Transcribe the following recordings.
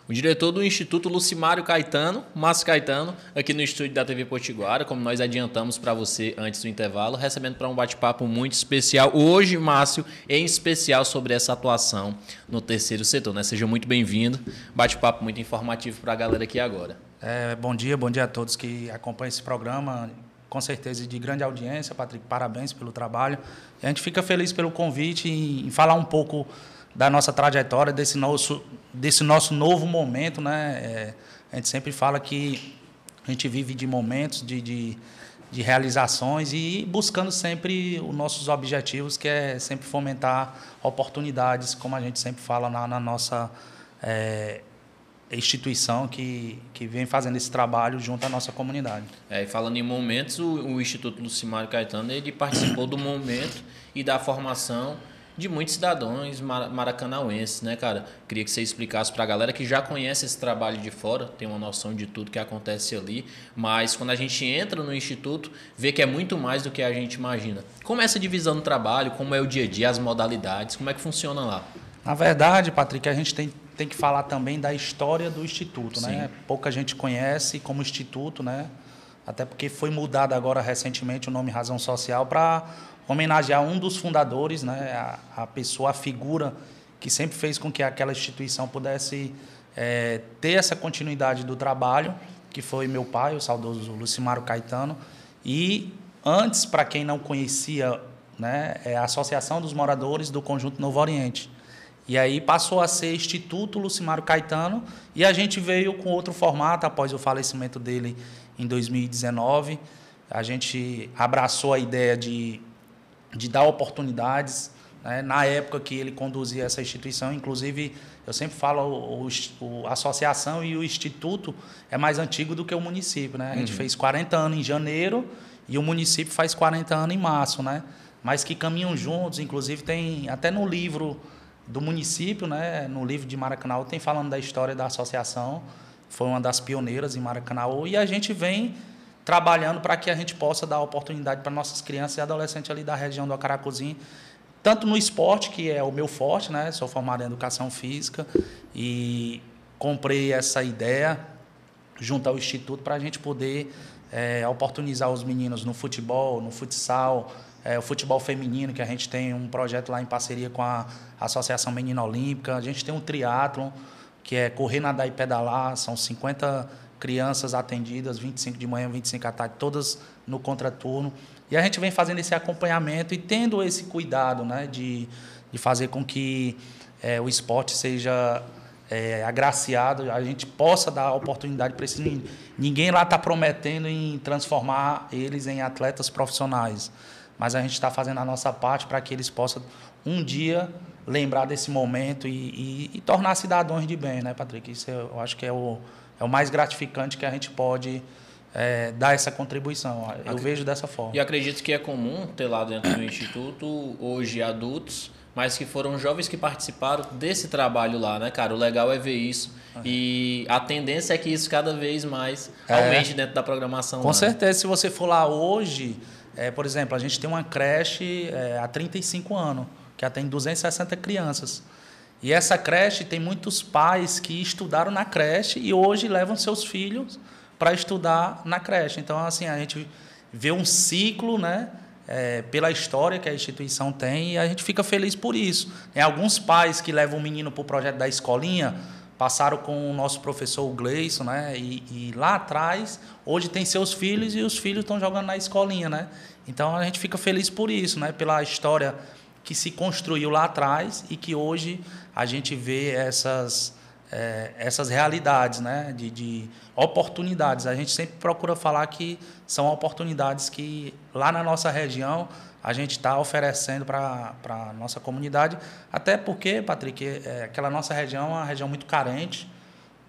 O diretor do Instituto Lucimário Caetano, Márcio Caetano, aqui no estúdio da TV Potiguara, como nós adiantamos para você antes do intervalo, recebendo para um bate-papo muito especial. Hoje, Márcio, em especial sobre essa atuação no terceiro setor, né? Seja muito bem-vindo. Bate-papo muito informativo para a galera aqui agora. Bom dia a todos que acompanham esse programa. Com certeza de grande audiência, Patrick, parabéns pelo trabalho. E a gente fica feliz pelo convite em falar um pouco da nossa trajetória, desse nosso novo momento, né? A gente sempre fala que a gente vive de momentos, de realizações e buscando sempre os nossos objetivos, que é sempre fomentar oportunidades, como a gente sempre fala na nossa instituição que vem fazendo esse trabalho junto à nossa comunidade. E falando em momentos, o Instituto Lucimário Caetano ele participou do momento e da formação de muitos cidadãos maracanauenses, né, cara? Queria que você explicasse para a galera que já conhece esse trabalho de fora, tem uma noção de tudo que acontece ali, mas quando a gente entra no Instituto, vê que é muito mais do que a gente imagina. Como é essa divisão do trabalho, como é o dia a dia, as modalidades, como é que funciona lá? Na verdade, Patrick, a gente tem que falar também da história do Instituto, Sim. né? Pouca gente conhece como Instituto, né? Até porque foi mudado agora recentemente o nome Razão Social para homenagear um dos fundadores, né? A pessoa, a figura que sempre fez com que aquela instituição pudesse ter essa continuidade do trabalho, que foi meu pai, o saudoso Lucimário Caetano. E antes, para quem não conhecia, né, é a Associação dos Moradores do Conjunto Novo Oriente. E aí passou a ser Instituto Lucimário Caetano e a gente veio com outro formato após o falecimento dele em 2019. A gente abraçou a ideia de dar oportunidades, né? Na época que ele conduzia essa instituição, inclusive, eu sempre falo, a associação e o instituto é mais antigo do que o município, né? A gente fez 40 anos em janeiro e o município faz 40 anos em março, né? Mas que caminham juntos, inclusive tem até no livro do município, né? No livro de Maracanã, tem falando da história da associação, foi uma das pioneiras em Maracanã, e a gente vem trabalhando para que a gente possa dar oportunidade para nossas crianças e adolescentes ali da região do Acaracuzinho, tanto no esporte, que é o meu forte, né? Sou formado em Educação Física e comprei essa ideia junto ao Instituto para a gente poder oportunizar os meninos no futebol, no futsal, o futebol feminino, que a gente tem um projeto lá em parceria com a Associação Menina Olímpica. A gente tem um triatlon, que é correr, nadar e pedalar, são 50 crianças atendidas, 25 de manhã, 25 à tarde, todas no contraturno. E a gente vem fazendo esse acompanhamento e tendo esse cuidado, né, de fazer com que o esporte seja agraciado, a gente possa dar oportunidade para esses meninos. Ninguém lá está prometendo em transformar eles em atletas profissionais, mas a gente está fazendo a nossa parte para que eles possam um dia lembrar desse momento e tornar cidadãos de bem, né, Patrick? Isso eu acho que é o mais gratificante que a gente pode dar essa contribuição. Eu vejo dessa forma. E acredito que é comum ter lá dentro do Instituto, hoje adultos, mas que foram jovens que participaram desse trabalho lá, né, cara? O legal é ver isso. E a tendência é que isso cada vez mais aumente dentro da programação. Com certeza, se você for lá hoje, por exemplo, a gente tem uma creche há 35 anos, que atende 260 crianças. E essa creche tem muitos pais que estudaram na creche e hoje levam seus filhos para estudar na creche. Então, assim, a gente vê um ciclo, né, pela história que a instituição tem e a gente fica feliz por isso. Tem alguns pais que levam o menino para o projeto da escolinha, passaram com o nosso professor o Gleison, né, e lá atrás, hoje tem seus filhos e os filhos estão jogando na escolinha, né? Então, a gente fica feliz por isso, né, pela história que se construiu lá atrás e que hoje a gente vê essas realidades, né, de oportunidades. A gente sempre procura falar que são oportunidades que lá na nossa região a gente está oferecendo para a nossa comunidade, até porque, Patrick, aquela nossa região é uma região muito carente.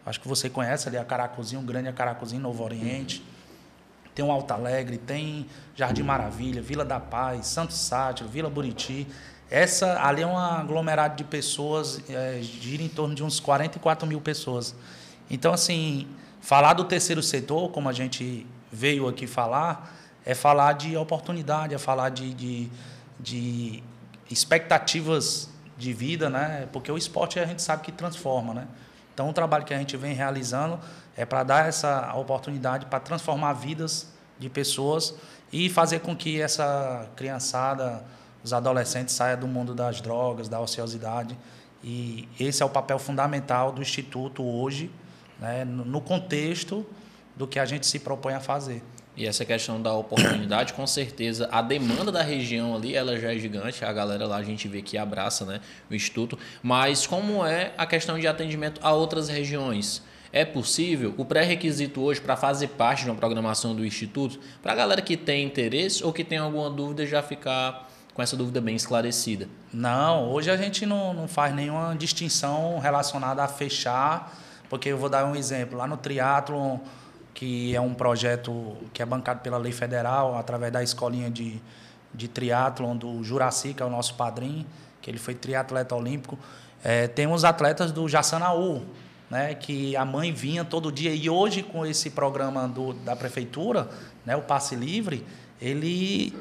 Acho que você conhece ali Acaracuzinho, um grande Acaracuzinho, Novo Oriente. Tem o Alto Alegre, tem Jardim Maravilha, Vila da Paz, Santo Sátiro, Vila Buriti. Ali é um aglomerado de pessoas, gira em torno de uns 44 mil pessoas. Então, assim, falar do terceiro setor, como a gente veio aqui falar, é falar de oportunidade, é falar de expectativas de vida, né? Porque o esporte a gente sabe que transforma, né? Então, o trabalho que a gente vem realizando é para dar essa oportunidade para transformar vidas de pessoas e fazer com que essa criançada, os adolescentes saiam do mundo das drogas, da ociosidade. E esse é o papel fundamental do Instituto hoje, né, no contexto do que a gente se propõe a fazer. E essa questão da oportunidade, com certeza, a demanda da região ali, ela já é gigante, a galera lá a gente vê que abraça, né, o Instituto, mas como é a questão de atendimento a outras regiões? É possível? O pré-requisito hoje para fazer parte de uma programação do Instituto, para a galera que tem interesse ou que tem alguma dúvida, já ficar com essa dúvida bem esclarecida? Não, hoje a gente não faz nenhuma distinção relacionada a fechar, porque eu vou dar um exemplo, lá no triatlon, que é um projeto que é bancado pela lei federal, através da escolinha de triatlon do Juraci, que é o nosso padrinho, que ele foi triatleta olímpico. Temos atletas do Jaçanaú, né, que a mãe vinha todo dia. E hoje, com esse programa da prefeitura, né, o Passe Livre, ele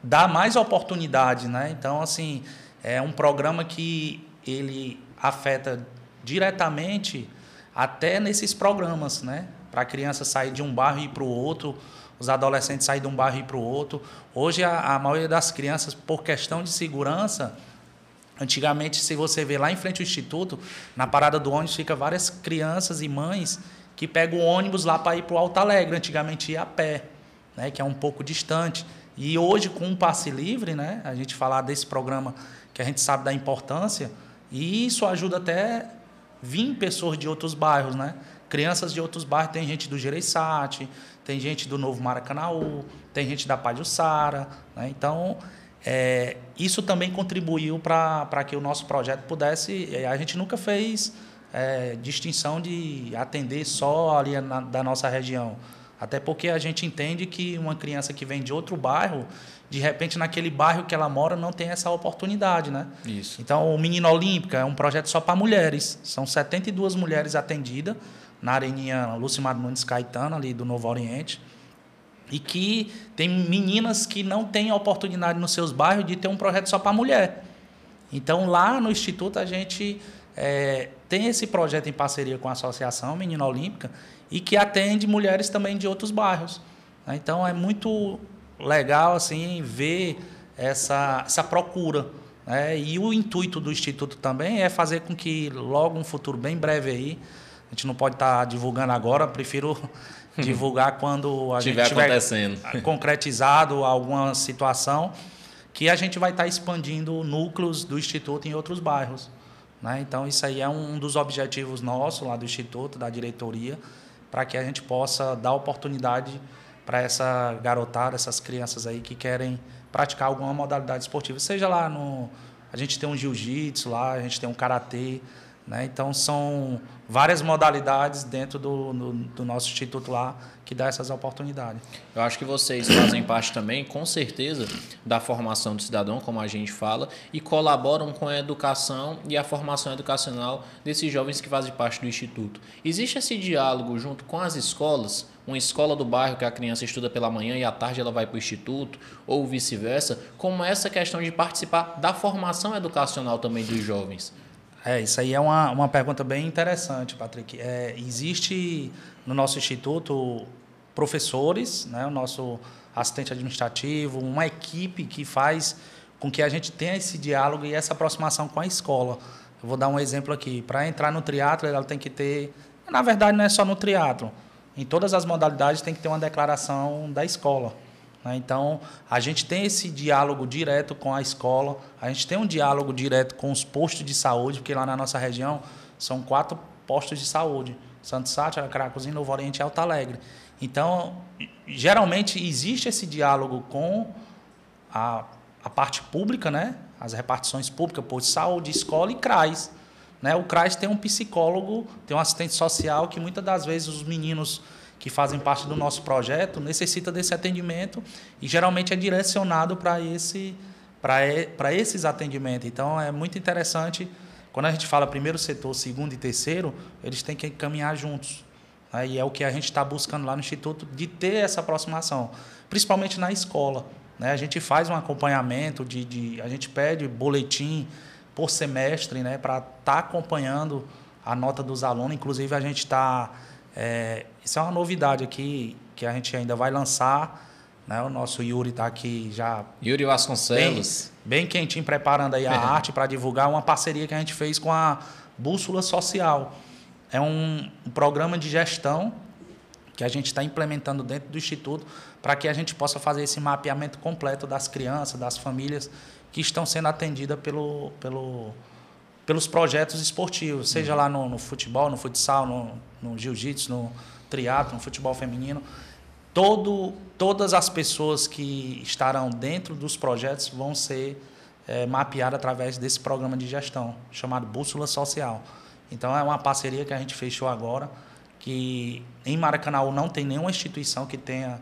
dá mais oportunidade, né? Então, assim, é um programa que ele afeta diretamente até nesses programas, né? Para a criança sair de um bairro e ir para o outro, os adolescentes saírem de um bairro e ir para o outro. Hoje, a maioria das crianças, por questão de segurança, antigamente, se você vê lá em frente ao Instituto, na parada do ônibus, fica várias crianças e mães que pegam o ônibus lá para ir para o Alto Alegre, antigamente ia a pé, né? Que é um pouco distante. E hoje, com o Passe Livre, né? A gente falar desse programa que a gente sabe da importância, e isso ajuda até vir pessoas de outros bairros, né? Crianças de outros bairros, tem gente do Gereissati, tem gente do Novo Maracanaú, tem gente da Pajuçara, né? Então, isso também contribuiu para que o nosso projeto pudesse... A gente nunca fez distinção de atender só ali da nossa região. Até porque a gente entende que uma criança que vem de outro bairro, de repente, naquele bairro que ela mora, não tem essa oportunidade, né? Isso. Então, o Menino Olímpica é um projeto só para mulheres. São 72 mulheres atendidas na Areninha Lucimar Nunes Caetano, ali do Novo Oriente. E que tem meninas que não têm a oportunidade nos seus bairros de ter um projeto só para mulher. Então, lá no Instituto, a gente tem esse projeto em parceria com a Associação Menina Olímpica e que atende mulheres também de outros bairros. Então, é muito legal assim, ver essa procura. E o intuito do Instituto também é fazer com que, logo, um futuro bem breve aí, a gente não pode estar divulgando agora, prefiro divulgar quando a gente tiver concretizado alguma situação, que a gente vai estar expandindo núcleos do Instituto em outros bairros. Então, isso aí é um dos objetivos nossos, lá do Instituto, da diretoria, para que a gente possa dar oportunidade para essa garotada, essas crianças aí que querem praticar alguma modalidade esportiva. Seja lá a gente tem um jiu-jitsu lá, a gente tem um karatê, né? Então, são várias modalidades dentro do nosso instituto lá que dá essas oportunidades. Eu acho que vocês fazem parte também, com certeza, da formação do cidadão, como a gente fala, e colaboram com a educação e a formação educacional desses jovens que fazem parte do Instituto. Existe esse diálogo junto com as escolas? Uma escola do bairro que a criança estuda pela manhã e à tarde ela vai para o Instituto, ou vice-versa, como essa questão de participar da formação educacional também dos jovens? Isso aí é uma pergunta bem interessante, Patrick. Existe no nosso instituto professores, né, o nosso assistente administrativo, uma equipe que faz com que a gente tenha esse diálogo e essa aproximação com a escola. Eu vou dar um exemplo aqui. Para entrar no triatlo, ela tem que ter... Na verdade, não é só no triatlo. Em todas as modalidades tem que ter uma declaração da escola. Então, a gente tem esse diálogo direto com a escola, a gente tem um diálogo direto com os postos de saúde, porque lá na nossa região são 4 postos de saúde, Santo Sátiro, Caracuzinho, Novo Oriente e Alto Alegre. Então, geralmente existe esse diálogo com a parte pública, né? As repartições públicas, posto de saúde, escola e CRAS. O CRAS tem um psicólogo, tem um assistente social que muitas das vezes os meninos que fazem parte do nosso projeto necessita desse atendimento e geralmente é direcionado para esses atendimentos. Então, é muito interessante, quando a gente fala primeiro setor, segundo e terceiro, eles têm que caminhar juntos. E é o que a gente está buscando lá no Instituto, de ter essa aproximação, principalmente na escola. A gente faz um acompanhamento, a gente pede boletim por semestre, para estar acompanhando a nota dos alunos. Inclusive, a gente está... isso é uma novidade aqui, que a gente ainda vai lançar, né? O nosso Yuri está aqui já... Yuri Vasconcelos. Bem quentinho, preparando aí a arte para divulgar uma parceria que a gente fez com a Bússola Social. É um programa de gestão que a gente está implementando dentro do Instituto para que a gente possa fazer esse mapeamento completo das crianças, das famílias que estão sendo atendidas pelos projetos esportivos, seja lá no futebol, no futsal, no jiu-jitsu, no triatlo, no futebol feminino. Todas as pessoas que estarão dentro dos projetos vão ser mapeadas através desse programa de gestão, chamado Bússola Social. Então, é uma parceria que a gente fechou agora, que em Maracanaú não tem nenhuma instituição que tenha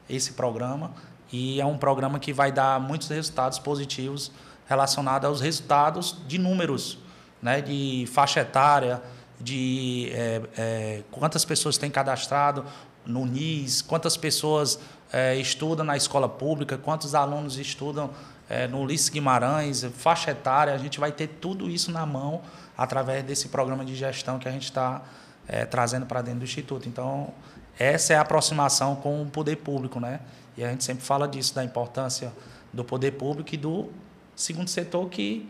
esse programa, e é um programa que vai dar muitos resultados positivos relacionados aos resultados de números, né, de faixa etária, de quantas pessoas têm cadastrado no NIS, quantas pessoas estudam na escola pública, quantos alunos estudam no Ulisses Guimarães, faixa etária. A gente vai ter tudo isso na mão através desse programa de gestão que a gente está trazendo para dentro do Instituto. Então, essa é a aproximação com o poder público, né? E a gente sempre fala disso, da importância do poder público e do segundo setor, que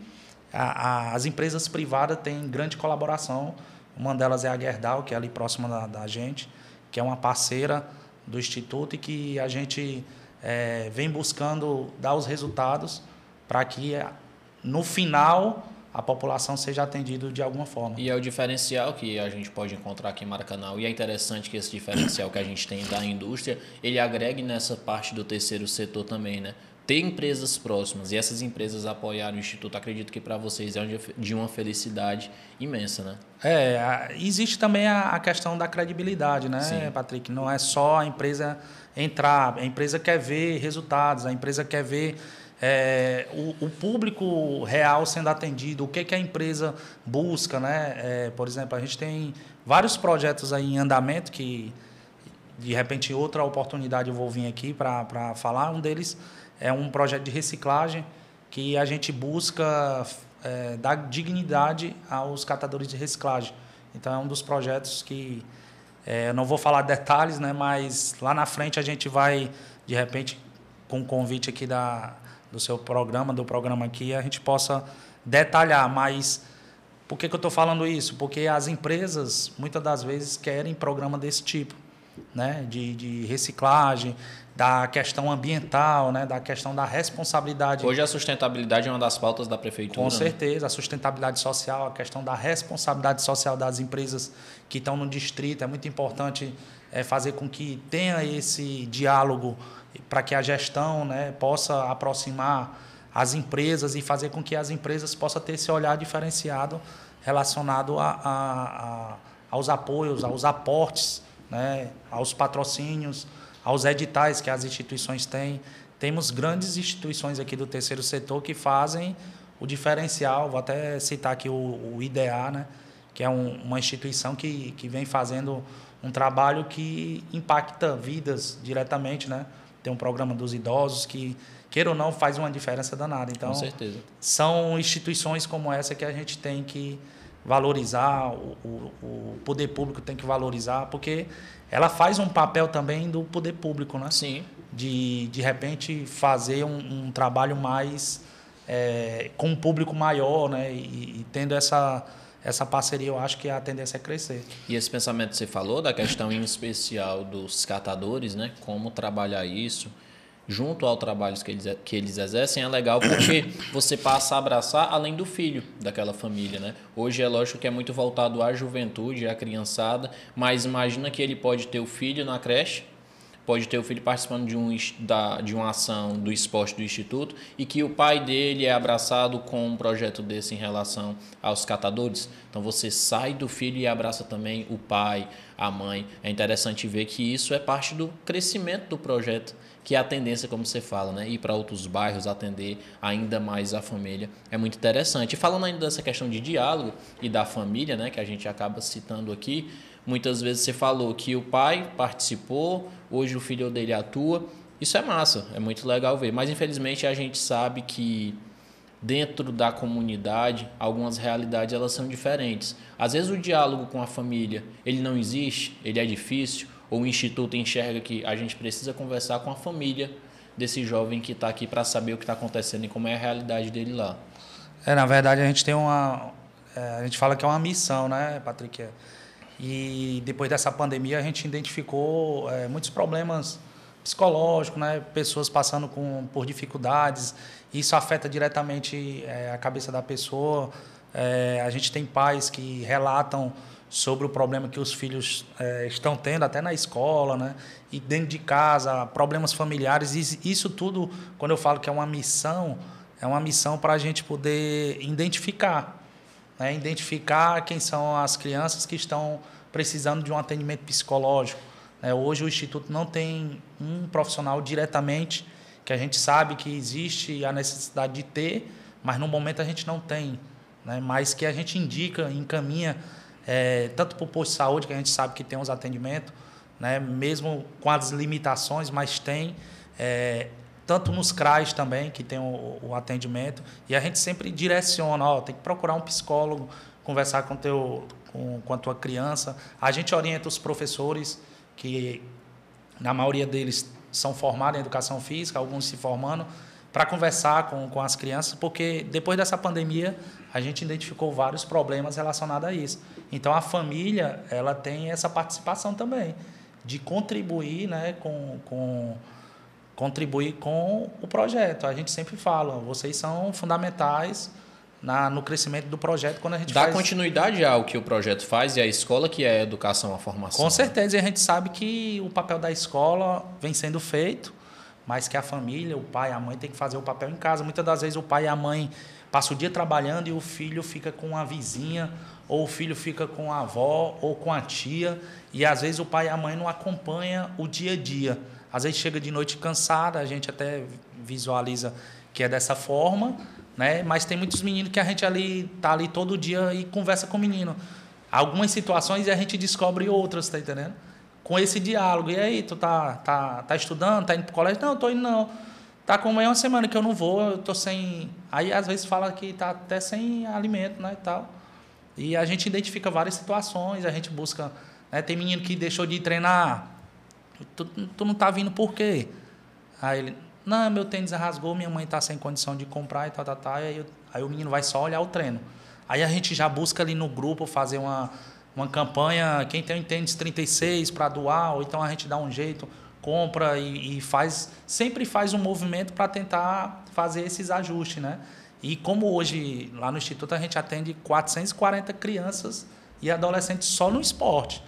as empresas privadas têm grande colaboração. Uma delas é a Gerdau, que é ali próxima da gente, que é uma parceira do Instituto e que a gente vem buscando dar os resultados para que, no final, a população seja atendida de alguma forma. E é o diferencial que a gente pode encontrar aqui em Maracanaú, e é interessante que esse diferencial que a gente tem da indústria, ele agregue nessa parte do terceiro setor também, né? Ter empresas próximas, e essas empresas apoiarem o Instituto, acredito que para vocês é de uma felicidade imensa, né? Existe também a questão da credibilidade, né, Sim. Patrick? Não é só a empresa entrar, a empresa quer ver resultados, a empresa quer ver o público real sendo atendido, o que a empresa busca, né? Por exemplo, a gente tem vários projetos aí em andamento que, de repente, outra oportunidade eu vou vir aqui para falar. Um deles é um projeto de reciclagem que a gente busca dar dignidade aos catadores de reciclagem. Então, é um dos projetos que eu não vou falar detalhes, né? Mas lá na frente a gente vai, de repente, com o convite aqui do seu programa, do programa aqui, a gente possa detalhar. Mas por que eu estou falando isso? Porque as empresas, muitas das vezes, querem programa desse tipo, né? De reciclagem, da questão ambiental, né? Da questão da responsabilidade. Hoje a sustentabilidade é uma das pautas da prefeitura. Com certeza, a sustentabilidade social, a questão da responsabilidade social das empresas que estão no distrito. É muito importante fazer com que tenha esse diálogo para que a gestão, né, possa aproximar as empresas e fazer com que as empresas possam ter esse olhar diferenciado relacionado aos apoios, aos aportes, né, aos patrocínios, aos editais que as instituições têm. Temos grandes instituições aqui do terceiro setor que fazem o diferencial. Vou até citar aqui o IDEA, né, que é uma instituição que vem fazendo um trabalho que impacta vidas diretamente, né? Tem um programa dos idosos que, queira ou não, faz uma diferença danada. Então, com certeza. São instituições como essa que a gente tem que valorizar, o poder público tem que valorizar, porque ela faz um papel também do poder público, né? Sim. De repente, fazer um trabalho mais com um público maior, né? E tendo essa parceria, eu acho que a tendência é crescer. E esse pensamento que você falou, da questão em especial dos catadores, né? Como trabalhar isso junto ao trabalho que eles exercem, é legal porque você passa a abraçar além do filho daquela família, né? Hoje é lógico que é muito voltado à juventude, à criançada, mas imagina que ele pode ter o filho na creche, pode ter o filho participando de uma ação do esporte do Instituto e que o pai dele é abraçado com um projeto desse em relação aos catadores. Então, você sai do filho e abraça também o pai, a mãe. É interessante ver que isso é parte do crescimento do projeto, que é a tendência, como você fala, né? Ir para outros bairros, atender ainda mais a família. É muito interessante. E falando ainda dessa questão de diálogo e da família, né? Que a gente acaba citando aqui, muitas vezes você falou que o pai participou, hoje o filho dele atua. Isso é massa, é muito legal ver. Mas, infelizmente, a gente sabe que dentro da comunidade, algumas realidades elas são diferentes. Às vezes o diálogo com a família, ele não existe, ele é difícil, ou o instituto enxerga que a gente precisa conversar com a família desse jovem que está aqui para saber o que está acontecendo e como é a realidade dele lá. Na verdade, a gente tem a gente fala que é uma missão, né, Patrick? E depois dessa pandemia, a gente identificou muitos problemas psicológicos, né? Pessoas passando por dificuldades. Isso afeta diretamente a cabeça da pessoa. A gente tem pais que relatam sobre o problema que os filhos estão tendo, até na escola, né? E dentro de casa, problemas familiares. Isso tudo, quando eu falo que é uma missão para a gente poder identificar, né? Identificar quem são as crianças que estão precisando de um atendimento psicológico. Hoje o Instituto não tem um profissional diretamente, que a gente sabe que existe a necessidade de ter, mas no momento a gente não tem, né? Mas que a gente indica, encaminha, tanto para o posto de saúde, que a gente sabe que tem os atendimentos, né? Mesmo com as limitações, mas tem, tanto nos CRAs também, que tem o atendimento, e a gente sempre direciona, tem que procurar um psicólogo, conversar com a tua criança. A gente orienta os professores, que na maioria deles são formados em educação física, alguns se formando, para conversar com as crianças, porque depois dessa pandemia a gente identificou vários problemas relacionados a isso. Então a família ela tem essa participação também, de contribuir, né, contribuir com o projeto. A gente sempre fala, vocês são fundamentais no crescimento do projeto quando a gente dá continuidade ao que o projeto faz e a escola, que é a educação, a formação. Com certeza, e a gente sabe que o papel da escola vem sendo feito, mas que a família, o pai e a mãe tem que fazer o papel em casa. Muitas das vezes o pai e a mãe passam o dia trabalhando e o filho fica com a vizinha, ou o filho fica com a avó ou com a tia, e às vezes o pai e a mãe não acompanham o dia a dia. Às vezes chega de noite cansada, a gente até visualiza que é dessa forma, né? Mas tem muitos meninos que a gente tá ali todo dia e conversa com o menino. Algumas situações e a gente descobre outras, tá entendendo? Com esse diálogo. E aí, tu tá estudando, tá indo pro colégio? Não, tô indo não. Tá com uma semana que eu não vou, eu tô sem... Aí às vezes fala que tá até sem alimento, né, e tal. E a gente identifica várias situações, a gente busca, né? Tem menino que deixou de treinar. Tu não tá vindo por quê? Aí ele, não, meu tênis rasgou, minha mãe tá sem condição de comprar e tal. Aí o menino vai só olhar o treino. Aí a gente já busca ali no grupo fazer uma campanha, quem tem um tênis 36 para doar, ou então a gente dá um jeito, compra e sempre faz um movimento para tentar fazer esses ajustes, né? E como hoje, lá no Instituto, a gente atende 440 crianças e adolescentes só no esporte.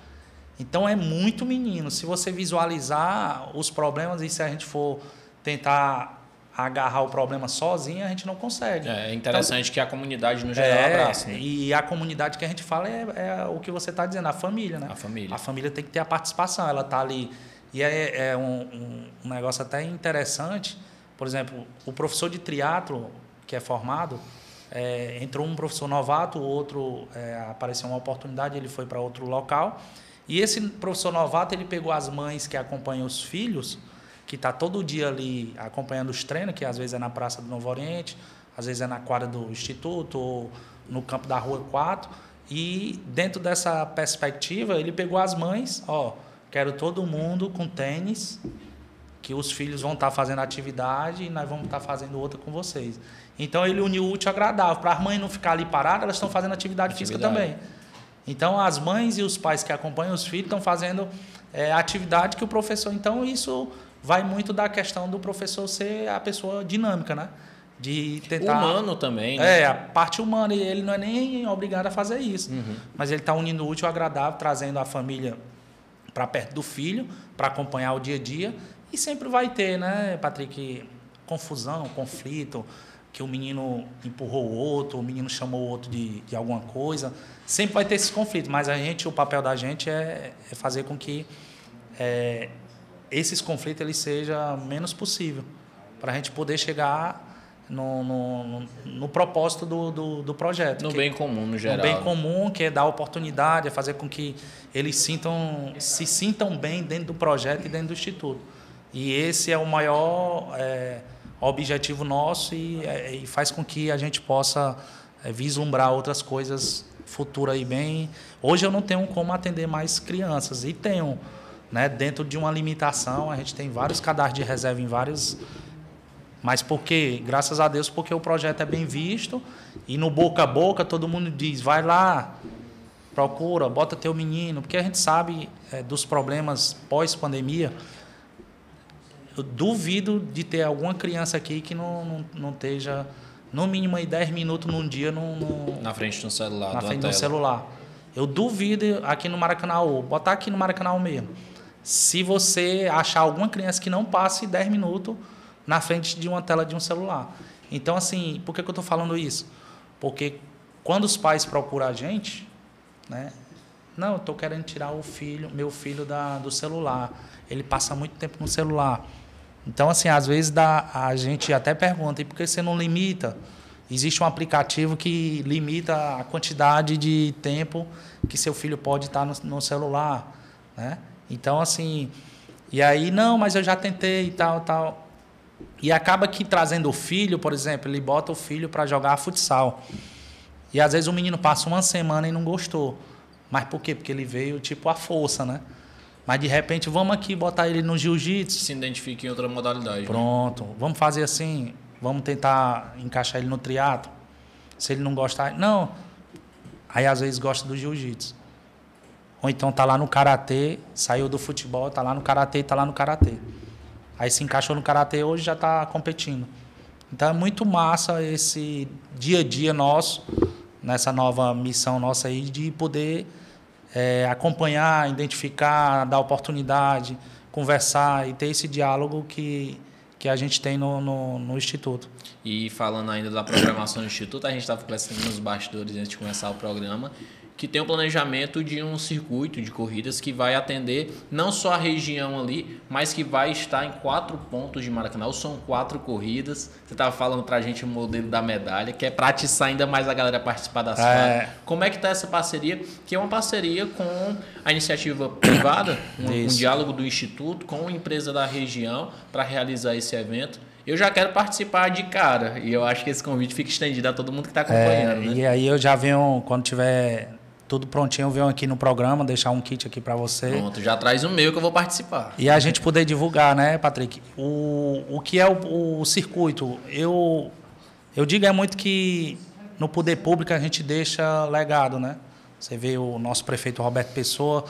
Então, é muito menino. Se você visualizar os problemas e se a gente for tentar agarrar o problema sozinho, a gente não consegue. É interessante então, que a comunidade, no geral, abraça. Né? E a comunidade que a gente fala é o que você está dizendo, a família, né? A família. A família tem que ter a participação, ela está ali. E é um negócio até interessante. Por exemplo, o professor de triatlo, que é formado, entrou um professor novato, o outro apareceu uma oportunidade, ele foi para outro local. E esse professor novato, ele pegou as mães que acompanham os filhos, que está todo dia ali acompanhando os treinos, que às vezes é na Praça do Novo Oriente, às vezes é na quadra do Instituto, ou no campo da Rua 4. E dentro dessa perspectiva, ele pegou as mães, quero todo mundo com tênis, que os filhos vão estar fazendo atividade e nós vamos estar fazendo outra com vocês. Então, ele uniu o útil ao agradável. Para as mães não ficar ali paradas, elas estão fazendo atividade física também. Então, as mães e os pais que acompanham os filhos estão fazendo atividade que o professor... Então, isso vai muito da questão do professor ser a pessoa dinâmica, né? De tentar... Humano também, né? A parte humana. E ele não é nem obrigado a fazer isso. Uhum. Mas ele está unindo o útil ao agradável, trazendo a família para perto do filho, para acompanhar o dia a dia. E sempre vai ter, né, Patrick, confusão, conflito, que o menino empurrou o outro, o menino chamou o outro de alguma coisa. Sempre vai ter esses conflitos, mas o papel da gente é fazer com que esses conflitos eles sejam menos possível, para a gente poder chegar no propósito do projeto. No bem comum, no geral. No bem comum, que é dar oportunidade, é fazer com que eles se sintam bem dentro do projeto e dentro do Instituto. E esse é o maior objetivo nosso e faz com que a gente possa vislumbrar outras coisas futuras aí bem. Hoje eu não tenho como atender mais crianças e tenho, né, dentro de uma limitação, a gente tem vários cadastros de reserva em vários, mas porque, graças a Deus, porque o projeto é bem visto e no boca a boca todo mundo diz, vai lá, procura, bota teu menino, porque a gente sabe dos problemas pós-pandemia. Eu duvido de ter alguma criança aqui que não esteja, no mínimo, aí 10 minutos num dia na frente do celular. Na frente do celular. Eu duvido aqui no Maracanã, botar aqui no Maracanã mesmo. Se você achar alguma criança que não passe 10 minutos na frente de uma tela de um celular. Então, assim, por que eu estou falando isso? Porque quando os pais procuram a gente, né? Não, eu estou querendo tirar meu filho do celular. Ele passa muito tempo no celular. Então, assim, às vezes a gente até pergunta, e por que você não limita? Existe um aplicativo que limita a quantidade de tempo que seu filho pode estar no celular, né? Então, assim, e aí, não, mas eu já tentei e tal. E acaba que trazendo o filho, por exemplo, ele bota o filho para jogar futsal. E às vezes o menino passa uma semana e não gostou. Mas por quê? Porque ele veio tipo à força, né? Mas de repente vamos aqui botar ele no jiu-jitsu. Se identifique em outra modalidade. Pronto. Né? Vamos fazer assim, vamos tentar encaixar ele no triatlo. Se ele não gostar, não. Aí às vezes gosta do jiu-jitsu. Ou então tá lá no karatê, saiu do futebol, tá lá no karatê, Aí se encaixou no karatê, hoje já está competindo. Então é muito massa esse dia a dia nosso, nessa nova missão nossa aí, de poder acompanhar, identificar, dar oportunidade, conversar e ter esse diálogo que a gente tem no Instituto. E falando ainda da programação do Instituto, a gente estava conversando nos bastidores antes de começar o programa, que tem um planejamento de um circuito de corridas que vai atender não só a região ali, mas que vai estar em 4 pontos de Maracanã. São 4 corridas. Você estava falando para a gente o modelo da medalha, que é para atiçar ainda mais a galera a participar das fases. Como é que está essa parceria? Que é uma parceria com a iniciativa privada, um diálogo do Instituto com a empresa da região para realizar esse evento. Eu já quero participar de cara, e eu acho que esse convite fica estendido a todo mundo que está acompanhando. Né? E aí eu já venho, quando tiver tudo prontinho, eu venho aqui no programa, deixar um kit aqui para você. Pronto, já traz o meu que eu vou participar. E a gente poder divulgar, né, Patrick? O que é o circuito? Eu digo muito que no poder público a gente deixa legado, né? Você vê o nosso prefeito Roberto Pessoa,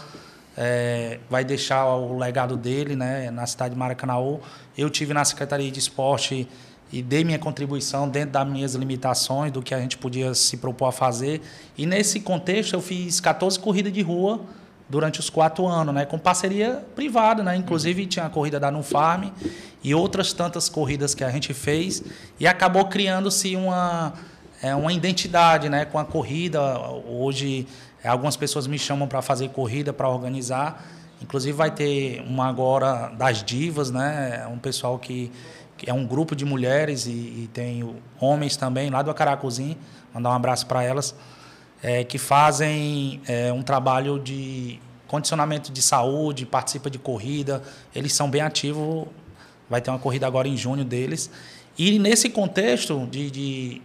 vai deixar o legado dele, né, na cidade de Maracanaú. Eu tive na Secretaria de Esporte e dei minha contribuição dentro das minhas limitações, do que a gente podia se propor a fazer. E nesse contexto eu fiz 14 corridas de rua durante os 4 anos, né, com parceria privada, né? Inclusive tinha a corrida da Nufarm e outras tantas corridas que a gente fez, e acabou criando-se uma identidade, né, com a corrida. Hoje algumas pessoas me chamam para fazer corrida, para organizar. Inclusive vai ter uma agora das divas, né? Um pessoal que é um grupo de mulheres e tem homens também, lá do Acaracuzinho, mandar um abraço para elas, que fazem um trabalho de condicionamento de saúde, participa de corrida. Eles são bem ativos, vai ter uma corrida agora em junho deles. E nesse contexto de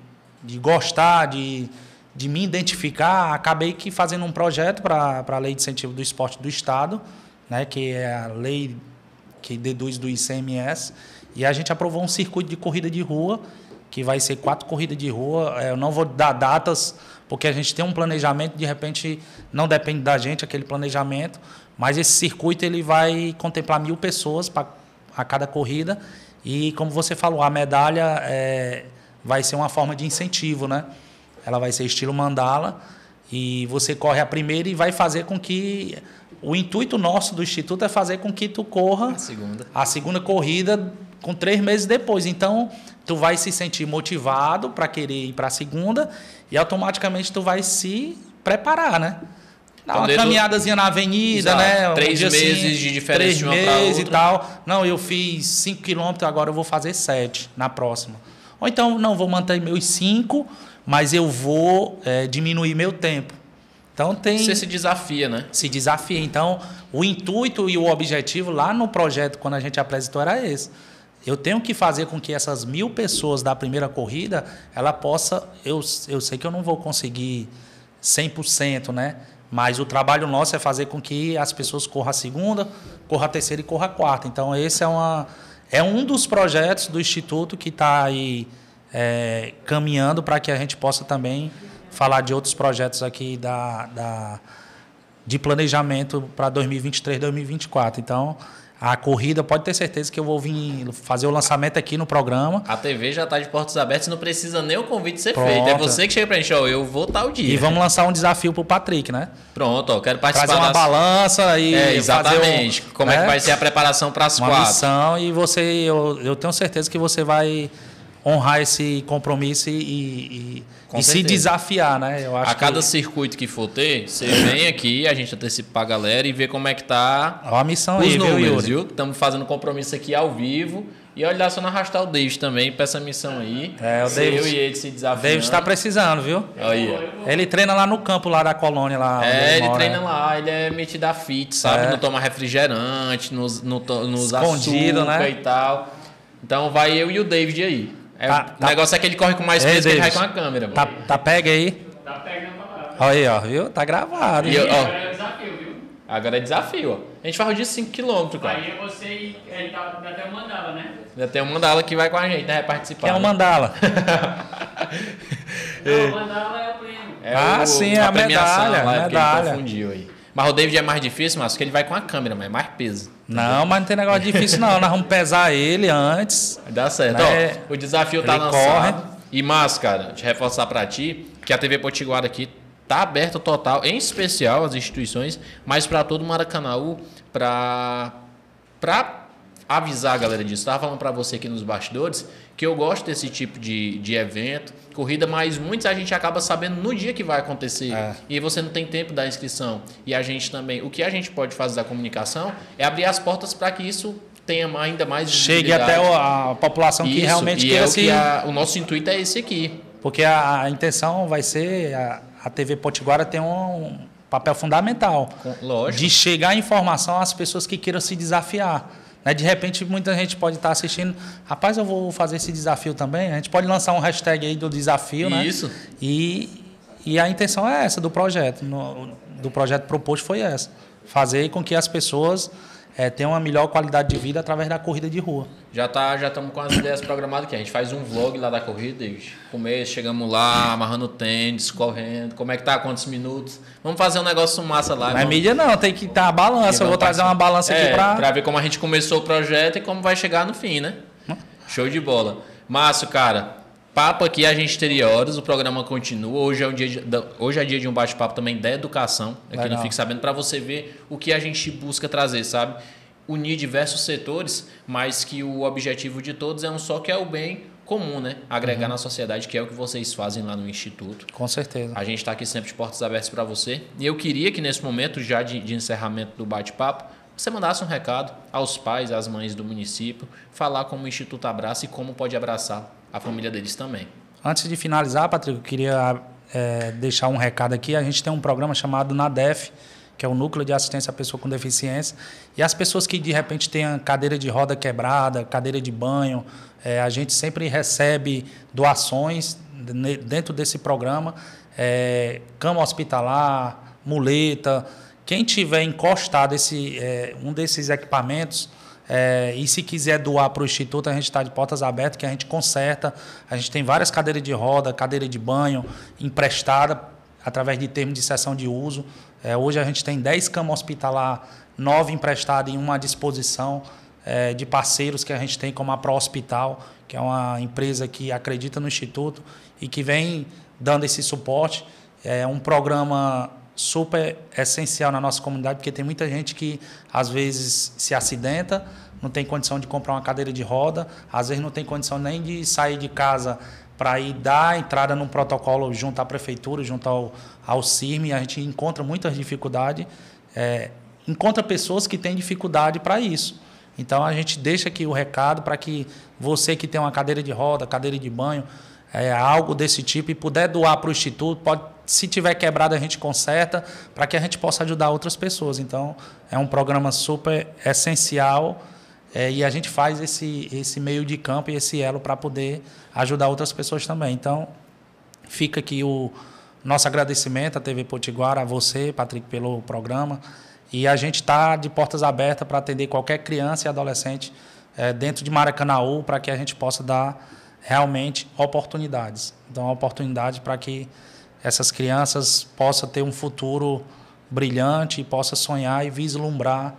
gostar, de me identificar, acabei que fazendo um projeto para a Lei de Incentivo do Esporte do Estado, né, que é a lei que deduz do ICMS, e a gente aprovou um circuito de corrida de rua, que vai ser 4 corridas de rua. Eu não vou dar datas, porque a gente tem um planejamento, de repente não depende da gente aquele planejamento, mas esse circuito ele vai contemplar 1.000 pessoas a cada corrida, e como você falou, a medalha vai ser uma forma de incentivo, né? Ela vai ser estilo mandala, e você corre a primeira e vai fazer com que... O intuito nosso do Instituto é fazer com que tu corra a segunda corrida com 3 meses depois. Então, tu vai se sentir motivado para querer ir para a segunda e automaticamente tu vai se preparar, né? Dar uma caminhadazinha na avenida, né? 3 meses de diferença de uma para outra. E tal. Não, eu fiz 5 quilômetros, agora eu vou fazer 7 na próxima. Ou então, não, vou manter meus 5, mas eu vou diminuir meu tempo. Então você se desafia, né? Se desafia. Então, o intuito e o objetivo lá no projeto, quando a gente apresentou, era esse. eu tenho que fazer com que essas 1.000 pessoas da primeira corrida, ela possa... Eu sei que eu não vou conseguir 100%, né? Mas o trabalho nosso é fazer com que as pessoas corram a segunda, corram a terceira e corram a quarta. Então, esse é um dos projetos do Instituto que está aí caminhando para que a gente possa também falar de outros projetos aqui de planejamento para 2023, 2024. Então, a corrida, pode ter certeza que eu vou vir fazer o lançamento aqui no programa. A TV já está de portas abertas, não precisa nem o convite ser Pronto. feito. É você que chega para a gente, ó, eu vou tal dia. E vamos lançar um desafio para o Patrick, né? Pronto, ó, quero participar. Trazer uma balança e exatamente. fazer como é que vai ser a preparação para as 4. Uma missão, e eu tenho certeza que você vai honrar esse compromisso e se desafiar, né? Eu acho cada circuito que for ter, você vem aqui, a gente antecipa pra galera e vê como é que tá a missão os aí, números, viu? Estamos fazendo compromisso aqui ao vivo. E olha só, não arrastar o David também para essa missão aí. O David, eu e ele se desafiando. O David está precisando, viu? Aí. Ele treina lá no campo lá da colônia. Lá ele treina lá, ele é metido a fit, sabe? Não toma refrigerante, nos escondido, açúcar, né? E tal. Então vai eu e o David aí. O negócio é que ele corre com mais peso que ele vai com a câmera. Tá pega aí? Tá pegando pra lá. Olha aí, ó, viu? Tá gravado. Agora é desafio, viu? Agora é desafio, ó. A gente faz o dia 5km, cara. Aí você ele tá até o Mandala, né? Ainda tem o Mandala que vai com a gente, né? Vai participar. Quem é o Mandala? Não, o Mandala é o prêmio. Sim, é a medalha. Lá, que ele confundiu aí. Mas o David é mais difícil, mas porque ele vai com a câmera, mas é mais peso. Não, mas não tem negócio difícil não. Nós vamos pesar ele antes. Dá certo. Né? Ó, o desafio tá lançado. E mas, cara, te reforçar para ti que a TV Potiguara aqui tá aberta total, em especial as instituições, mas para todo o Maracanaú, para avisar a galera disso. Estava falando para você aqui nos bastidores que eu gosto desse tipo de evento, corrida, mas muitos a gente acaba sabendo no dia que vai acontecer. E aí você não tem tempo da inscrição. E a gente também, o que a gente pode fazer da comunicação é abrir as portas para que isso tenha ainda mais chegue até a população que realmente queira o nosso intuito é esse aqui. Porque a intenção vai ser a TV Potiguara tem um papel fundamental. Lógico. De chegar a informação às pessoas que queiram se desafiar. De repente, muita gente pode estar assistindo. Rapaz, eu vou fazer esse desafio também. A gente pode lançar um hashtag aí do desafio, né? Isso. E a intenção é essa do projeto. Do projeto proposto foi essa. Fazer com que as pessoas tenham uma melhor qualidade de vida através da corrida de rua. Já estamos com as ideias programadas aqui. A gente faz um vlog lá da corrida, David. Começo, chegamos lá, amarrando tênis, correndo. Como é que tá? Quantos minutos? Vamos fazer um negócio massa lá. Não é mídia não, tem que estar a balança. Eu vou trazer uma balança aqui para ver como a gente começou o projeto e como vai chegar no fim, né? Show de bola. Márcio, cara, papo aqui a gente teria horas, o programa continua. Hoje é dia de um bate-papo também da educação, aqui no Fique Sabendo, para você ver o que a gente busca trazer, sabe? Unir diversos setores, mas que o objetivo de todos é um só, que é o bem comum, né? Agregar na sociedade, que é o que vocês fazem lá no Instituto. Com certeza. A gente está aqui sempre de portas abertas para você. E eu queria que nesse momento, já de encerramento do bate-papo, você mandasse um recado aos pais, às mães do município, falar como o Instituto abraça e como pode abraçar a família deles também. Antes de finalizar, Patrick, eu queria deixar um recado aqui. A gente tem um programa chamado NADEF, que é o Núcleo de Assistência à Pessoa com Deficiência. E as pessoas que, de repente, têm a cadeira de roda quebrada, cadeira de banho, a gente sempre recebe doações dentro desse programa, cama hospitalar, muleta. Quem tiver encostado um desses equipamentos, e se quiser doar para o Instituto, a gente está de portas abertas, que a gente conserta. A gente tem várias cadeiras de roda, cadeira de banho emprestada através de termo de cessão de uso. Hoje a gente tem 10 camas hospitalar, 9 emprestadas e uma à disposição de parceiros que a gente tem, como a Pro Hospital, que é uma empresa que acredita no Instituto e que vem dando esse suporte. É um programa super essencial na nossa comunidade, porque tem muita gente que, às vezes, se acidenta, não tem condição de comprar uma cadeira de roda, às vezes não tem condição nem de sair de casa para ir dar entrada num protocolo junto à prefeitura, junto ao CIRM. A gente encontra muitas dificuldades, encontra pessoas que têm dificuldade para isso. Então, a gente deixa aqui o recado para que você que tem uma cadeira de roda, cadeira de banho, algo desse tipo, e puder doar para o Instituto, se tiver quebrado a gente conserta, para que a gente possa ajudar outras pessoas. Então, é um programa super essencial E a gente faz esse meio de campo e esse elo para poder ajudar outras pessoas também. Então, fica aqui o nosso agradecimento à TV Potiguara, a você, Patrick, pelo programa. E a gente está de portas abertas para atender qualquer criança e adolescente dentro de Maracanaú, para que a gente possa dar realmente oportunidades. Então, uma oportunidade para que essas crianças possam ter um futuro brilhante, possam sonhar e vislumbrar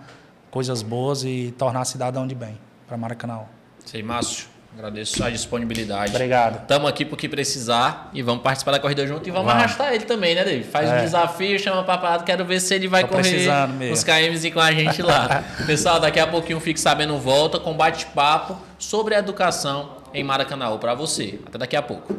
coisas boas e tornar cidadão de bem para Maracanaú. Sei, Márcio. Agradeço a disponibilidade. Obrigado. Estamos aqui porque precisar e vamos participar da corrida junto e vamos arrastar ele também, né, David? Faz um desafio, chama para parado, quero ver se ele vai correr os KMs com a gente lá. Pessoal, daqui a pouquinho Fique Sabendo volta com bate-papo sobre a educação em Maracanaú para você. Até daqui a pouco.